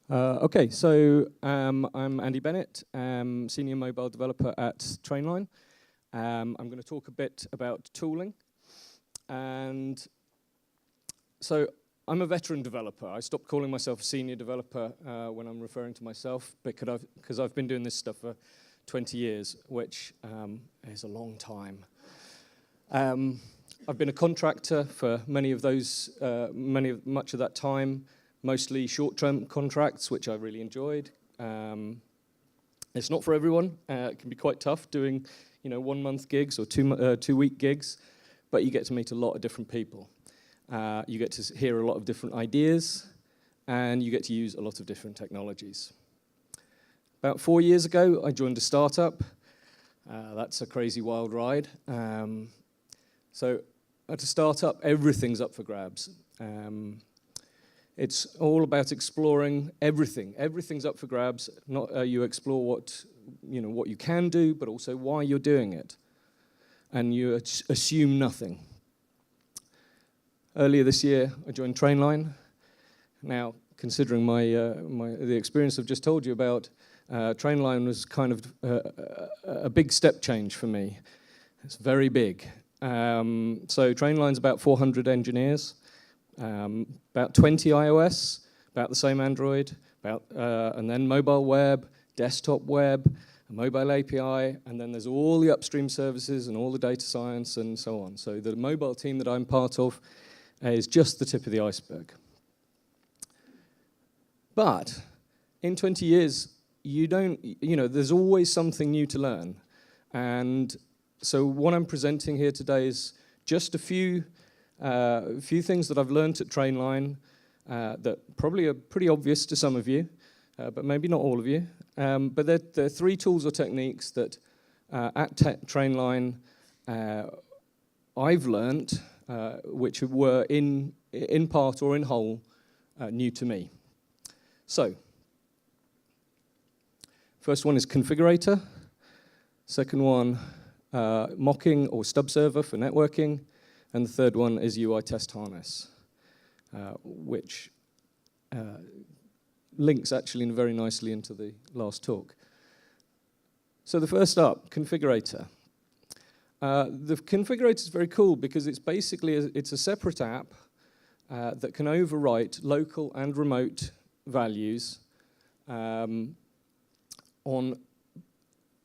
Okay, so I'm Andy Bennett, Senior Mobile Developer at Trainline. I'm going to talk a bit about tooling. And so I'm a veteran developer. I stopped calling myself a senior developer when I'm referring to myself because I've been doing this stuff for 20 years, which is a long time. I've been a contractor for much of that time. Mostly short-term contracts, which I really enjoyed. It's not for everyone. It can be quite tough doing, one-month gigs or two-week gigs, but you get to meet a lot of different people. You get to hear a lot of different ideas, and you get to use a lot of different technologies. About 4 years ago, I joined a startup. That's a crazy wild ride. So at a startup, everything's up for grabs. It's all about exploring everything. Everything's up for grabs. You explore what you can do, but also why you're doing it, and you assume nothing. Earlier this year, I joined Trainline. Now, considering the experience I've just told you about, Trainline was kind of a big step change for me. It's very big. So Trainline's about 400 engineers. About 20 iOS, about the same Android, and then mobile web, desktop web, a mobile API, and then there's all the upstream services and all the data science and so on. So the mobile team that I'm part of is just the tip of the iceberg. But in 20 years, there's always something new to learn. And so what I'm presenting here today is just a few things that I've learned at Trainline that probably are pretty obvious to some of you, but maybe not all of you. But there are 3 tools or techniques that at Trainline I've learned, which were in part or in whole new to me. So, first one is Configurator. Second one, mocking or Stubbing Server for networking. And the third one is UI Test Harness, which links actually very nicely into the last talk. So the first up, Configurator. The Configurator is very cool because it's basically it's a separate app that can overwrite local and remote values on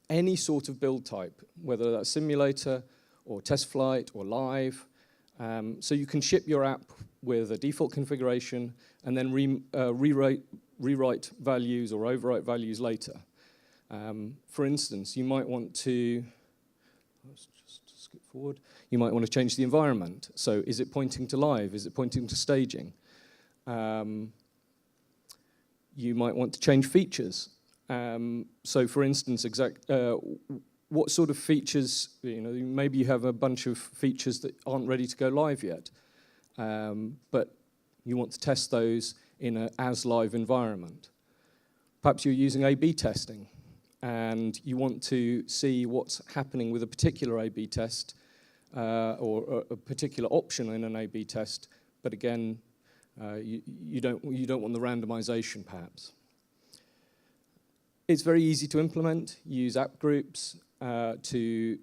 any sort of build type, whether that's simulator or test flight or live. So you can ship your app with a default configuration and then rewrite values or overwrite values later. For instance, you might want to, let's just skip forward. You might want to change the environment. So is it pointing to live? Is it pointing to staging? You might want to change features. So for instance, what sort of features, maybe you have a bunch of features that aren't ready to go live yet, but you want to test those in an as-live environment. Perhaps you're using A/B testing, and you want to see what's happening with a particular A/B test or a particular option in an A/B test, but again, you don't want the randomization, perhaps. It's very easy to implement. Use app groups to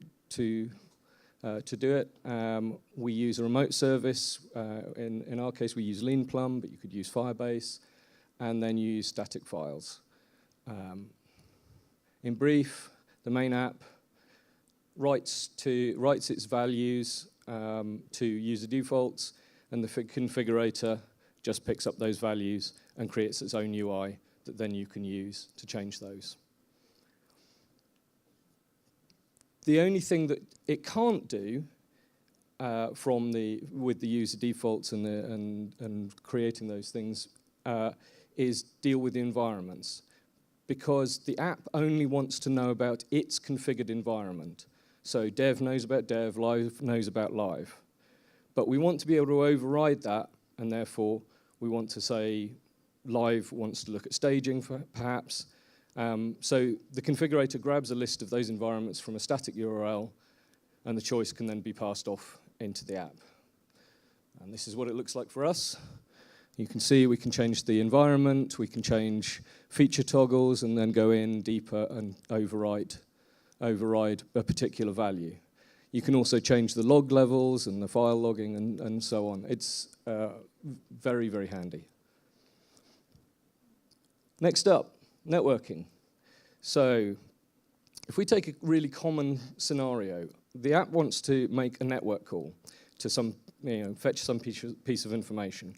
do it. We use a remote service. In our case, we use LeanPlum, but you could use Firebase, and then you use static files. In brief, the main app writes its values to user defaults, and the configurator just picks up those values and creates its own UI that then you can use to change those. The only thing that it can't do with the user defaults and creating those things is deal with the environments, because the app only wants to know about its configured environment. So dev knows about dev, live knows about live. But we want to be able to override that, and therefore we want to say live wants to look at staging, perhaps. So the configurator grabs a list of those environments from a static URL, and the choice can then be passed off into the app. And this is what it looks like for us. You can see we can change the environment, we can change feature toggles, and then go in deeper and override a particular value. You can also change the log levels and the file logging and so on. It's very, very handy. Next up, networking. So if we take a really common scenario, the app wants to make a network call to fetch some piece of information.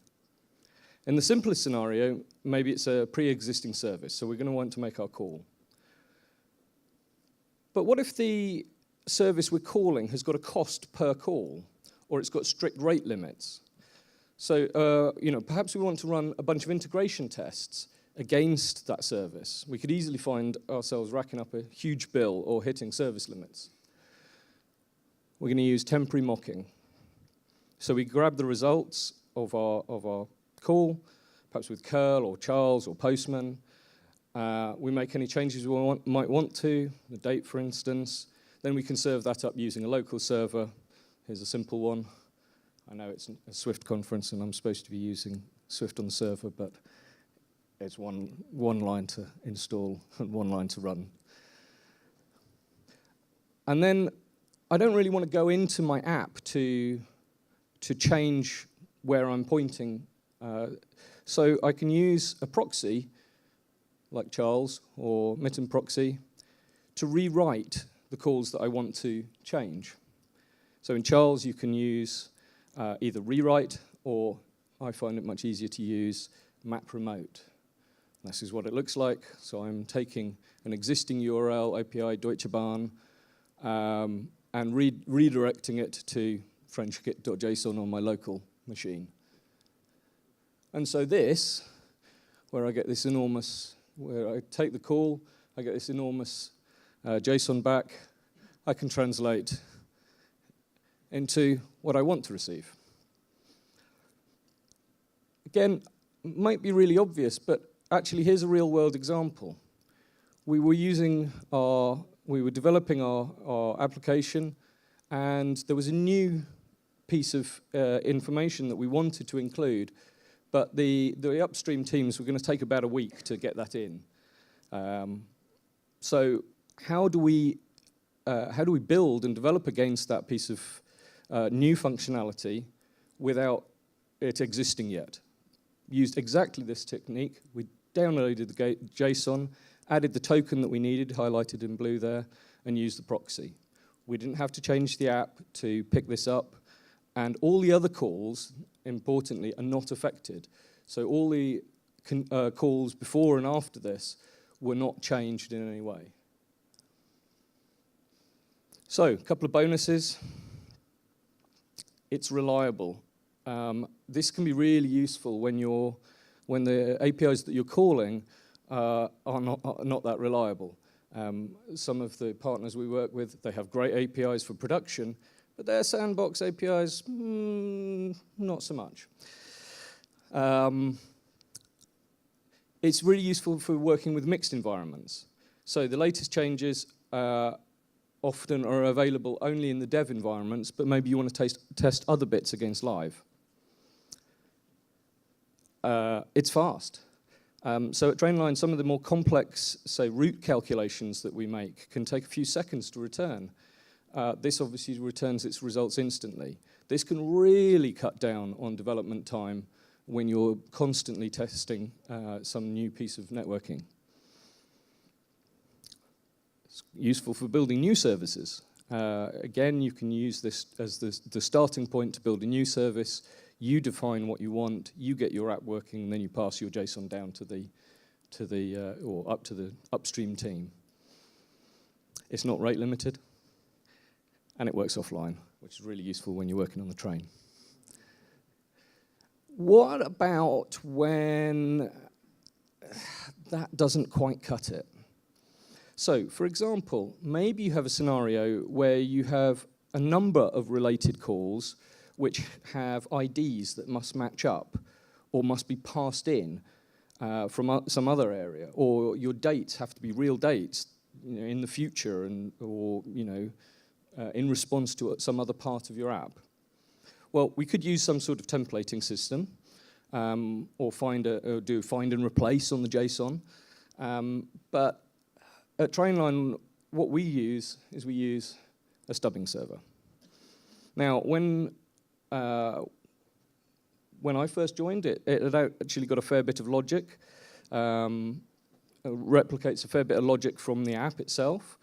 In the simplest scenario, maybe it's a pre-existing service, so we're going to want to make our call. But what if the service we're calling has got a cost per call, or it's got strict rate limits? So, perhaps we want to run a bunch of integration tests against that service. We could easily find ourselves racking up a huge bill or hitting service limits. We're going to use temporary mocking. So we grab the results of our call, perhaps with curl or Charles or Postman. We make any changes we might want to, the date, for instance. Then we can serve that up using a local server. Here's a simple one. I know it's a Swift conference, and I'm supposed to be using Swift on the server, but it's one line to install and one line to run. And then I don't really want to go into my app to change where I'm pointing. So I can use a proxy, like Charles or Mitten Proxy, to rewrite the calls that I want to change. So in Charles, you can use either rewrite, or I find it much easier to use map remote. This is what it looks like. So I'm taking an existing URL, API Deutsche Bahn, and redirecting it to FrenchKit.json on my local machine. And so this, where I get this enormous, where I take the call, I get this enormous JSON back, I can translate into what I want to receive. Again, might be really obvious, but actually here's a real-world example. We were developing our application, and there was a new piece of information that we wanted to include, but the upstream teams were going to take about a week to get that in. So how do we build and develop against that piece of new functionality without it existing yet? Used exactly this technique. We downloaded the JSON, added the token that we needed, highlighted in blue there, and used the proxy. We didn't have to change the app to pick this up, and all the other calls, importantly, are not affected. So all the calls before and after this were not changed in any way. So, a couple of bonuses. It's reliable. This can be really useful when the APIs that you're calling are not that reliable. Some of the partners we work with, they have great APIs for production, but their sandbox APIs, not so much. It's really useful for working with mixed environments. So the latest changes often are available only in the dev environments, but maybe you want to test other bits against live. It's fast. So at Trainline, some of the more complex, say, route calculations that we make can take a few seconds to return. This obviously returns its results instantly. This can really cut down on development time when you're constantly testing some new piece of networking. It's useful for building new services. Again, you can use this as the starting point to build a new service. You define what you want, you get your app working, and then you pass your JSON down or up to the upstream team. It's not rate limited, and it works offline, which is really useful when you're working on the train. What about when that doesn't quite cut it? So, for example, maybe you have a scenario where you have a number of related calls which have IDs that must match up or must be passed in from some other area, or your dates have to be real dates, in the future, or in response to some other part of your app. Well, we could use some sort of templating system. or do find and replace on the JSON. But at Trainline, what we use a Stubbing Server. Now, when I first joined it had actually got a fair bit of logic, replicates a fair bit of logic from the app itself,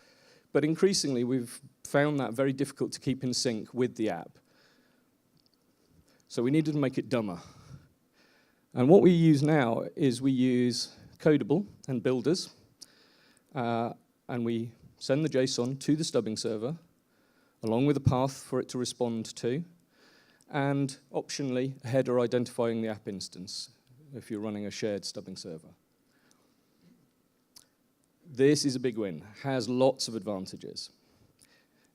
but increasingly we've found that very difficult to keep in sync with the app. So we needed to make it dumber. And what we use now is we use Codable and Builders, and we send the JSON to the Stubbing Server, along with a path for it to respond to, and optionally a header identifying the app instance if you're running a shared Stubbing Server. This is a big win, has lots of advantages.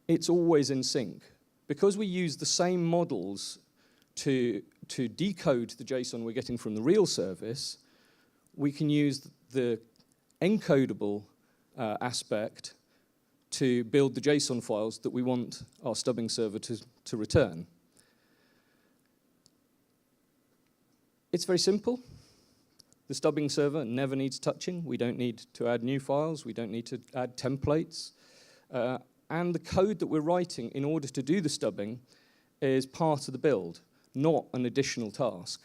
It's always in sync. Because we use the same models to decode the JSON we're getting from the real service, we can use the encodable aspect to build the JSON files that we want our Stubbing Server to return. It's very simple. The Stubbing Server never needs touching. We don't need to add new files. We don't need to add templates. And the code that we're writing in order to do the stubbing is part of the build, not an additional task.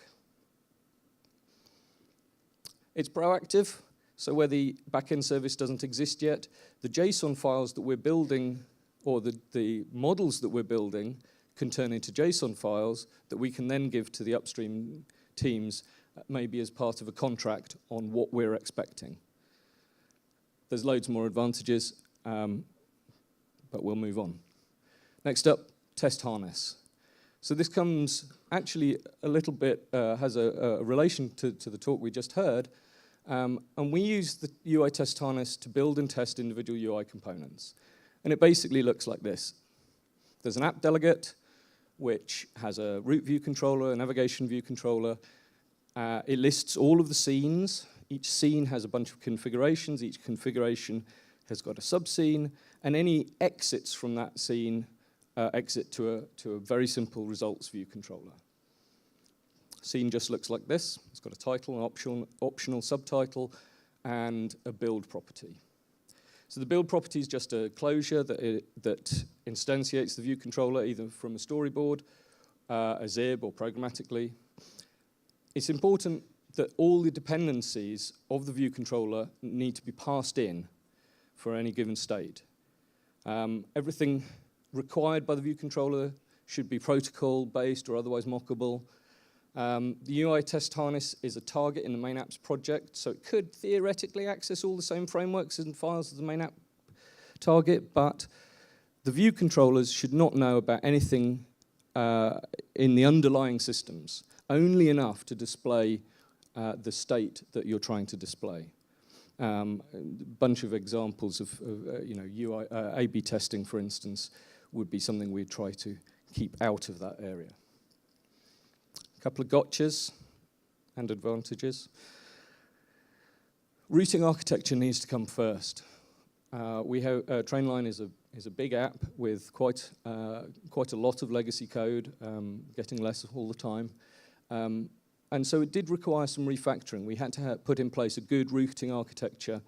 It's proactive, so where the backend service doesn't exist yet, the JSON files that we're building, or the models that we're building, can turn into JSON files that we can then give to the upstream teams, maybe as part of a contract on what we're expecting. There's loads more advantages, but we'll move on. Next up, test harness. So this comes actually a little bit, has a relation to the talk we just heard, and we use the UI test harness to build and test individual UI components. And it basically looks like this. There's an app delegate, which has a root view controller, a navigation view controller. It lists all of the scenes. Each scene has a bunch of configurations. Each configuration has got a subscene, and any exits from that scene exit to a very simple results view controller. Scene just looks like this. It's got a title, an optional subtitle, and a build property. So the build property is just a closure that instantiates the view controller either from a storyboard, a zib, or programmatically. It's important that all the dependencies of the view controller need to be passed in for any given state. Everything required by the view controller should be protocol-based or otherwise mockable. The UI test harness is a target in the main apps project, so it could theoretically access all the same frameworks and files as the main app target, but the view controllers should not know about anything in the underlying systems, only enough to display the state that you're trying to display. A bunch of examples of UI A/B testing, for instance, would be something we'd try to keep out of that area. A couple of gotchas and advantages. Routing architecture needs to come first. Trainline is a big app with quite a lot of legacy code, getting less all the time. And so it did require some refactoring. We had to put in place a good routing architecture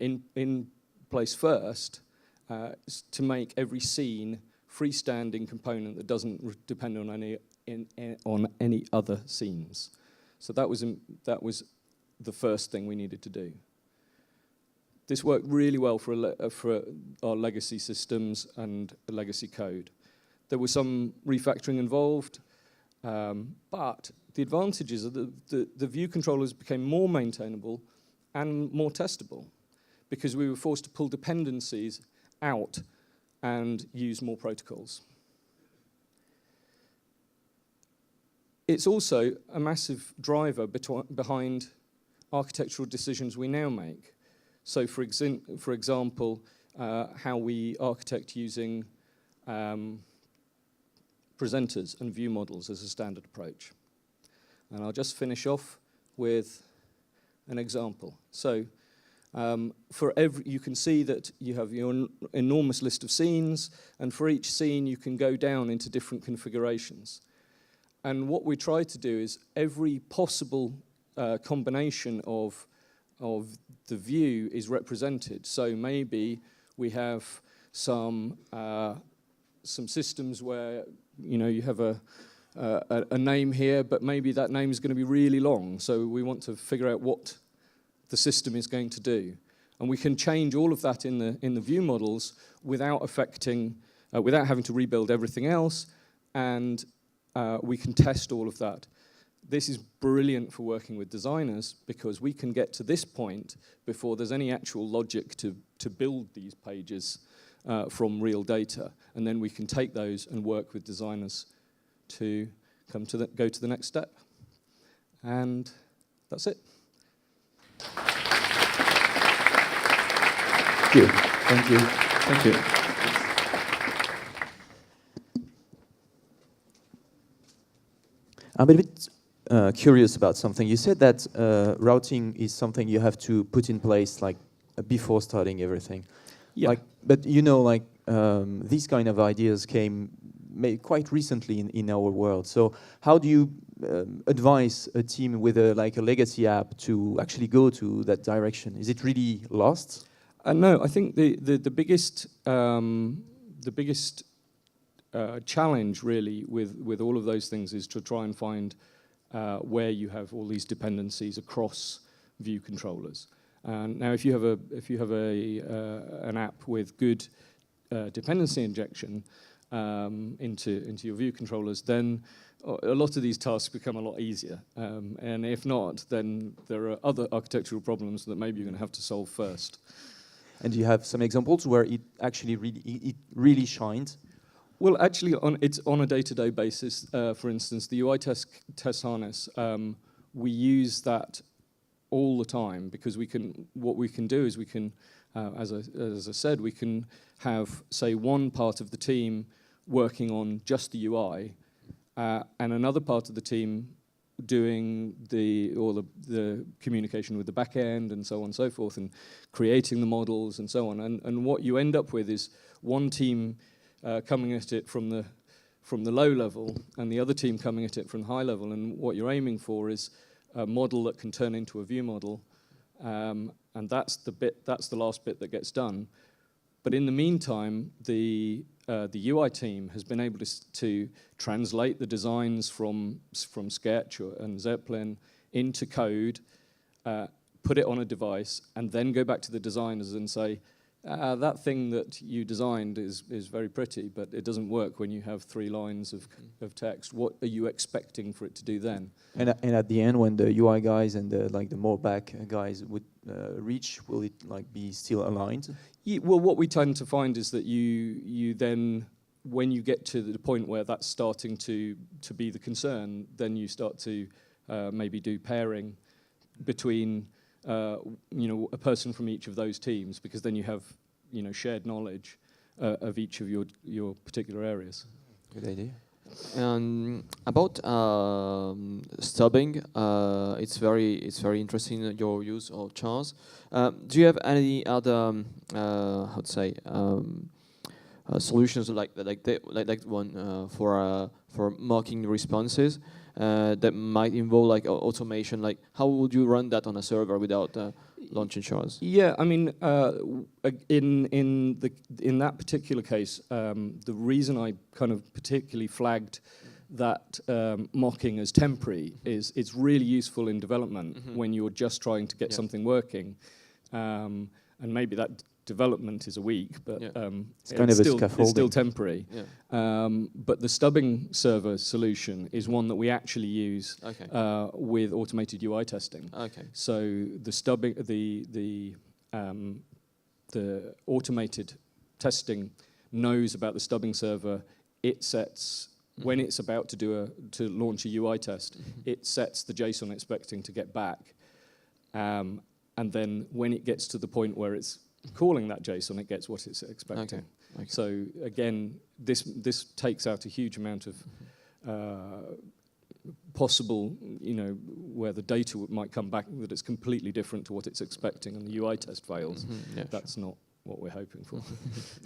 in place first to make every scene freestanding component that doesn't depend on any other scenes. So that was the first thing we needed to do. This worked really well for our legacy systems and legacy code. There was some refactoring involved, but the advantages are the view controllers became more maintainable and more testable because we were forced to pull dependencies out and use more protocols. It's also a massive driver behind architectural decisions we now make. So for example, how we architect using presenters and view models as a standard approach. And I'll just finish off with an example. So you can see that you have your enormous list of scenes, and for each scene you can go down into different configurations. And what we try to do is every possible combination of the view is represented. So maybe we have some systems where you have a name here, but maybe that name is going to be really long. So we want to figure out what the system is going to do, and we can change all of that in the view models without affecting, without having to rebuild everything else, and we can test all of that. This is brilliant for working with designers because we can get to this point before there's any actual logic to build these pages from real data, and then we can take those and work with designers to go to the next step. And that's it. Thank you. Thank you. Thank you. I'm a bit curious about something. You said that routing is something you have to put in place like before starting everything. Yeah. But these kind of ideas came quite recently in our world. So how do you advise a team with a legacy app to actually go to that direction? Is it really lost? No, I think the biggest challenge really with all of those things is to try and find where you have all these dependencies across view controllers. Now, if you have an app with good dependency injection into your view controllers, then a lot of these tasks become a lot easier. And if not, then there are other architectural problems that maybe you're going to have to solve first. And do you have some examples where it actually really shined? Well, actually, it's on a day-to-day basis. For instance, the UI test harness, we use that all the time because what we can do is we can, as I said, we can have, say, one part of the team working on just the UI, and another part of the team doing the communication with the back end and so on and so forth, and creating the models and so on. And what you end up with is one team coming at it from the low level and the other team coming at it from high level. And what you're aiming for is a model that can turn into a view model, and that's the last bit that gets done. But in the meantime, the UI team has been able to translate the designs from Sketch and Zeppelin into code, put it on a device, and then go back to the designers and say, that thing that you designed is very pretty, but it doesn't work when you have 3 lines of text. What are you expecting for it to do then? And at the end, when the UI guys and the more back guys would reach, will it be still aligned? Yeah, well, what we tend to find is that you then, when you get to the point where that's starting to be the concern, then you start to maybe do pairing between a person from each of those teams, because then you have shared knowledge of each of your particular areas. Good idea. About stubbing, it's very interesting your use of chars. Do you have any other how to say solutions like that one for mocking responses that might involve automation? Like, how would you run that on a server without launching chars? Yeah, I mean, in that particular case, the reason I kind of particularly flagged that mocking as temporary is it's really useful in development when you're just trying to get something working, and maybe that development is a week, but it's still temporary. Yeah. But the Stubbing Server solution is one that we actually use with automated UI testing. Okay. So the automated testing knows about the Stubbing Server. It sets when it's about to launch a UI test. It sets the JSON expecting to get back, and then when it gets to the point where it's calling that JSON, it gets what it's expecting. Okay. So again, this takes out a huge amount of possible, where the data might come back that it's completely different to what it's expecting, and the UI test fails. Yeah, that's not what we're hoping for.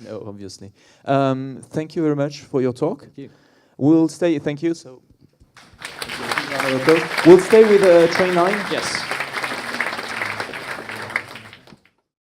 No, obviously. Thank you very much for your talk. Thank you. We'll stay. Thank you. So. We'll stay with Trainline. Yes.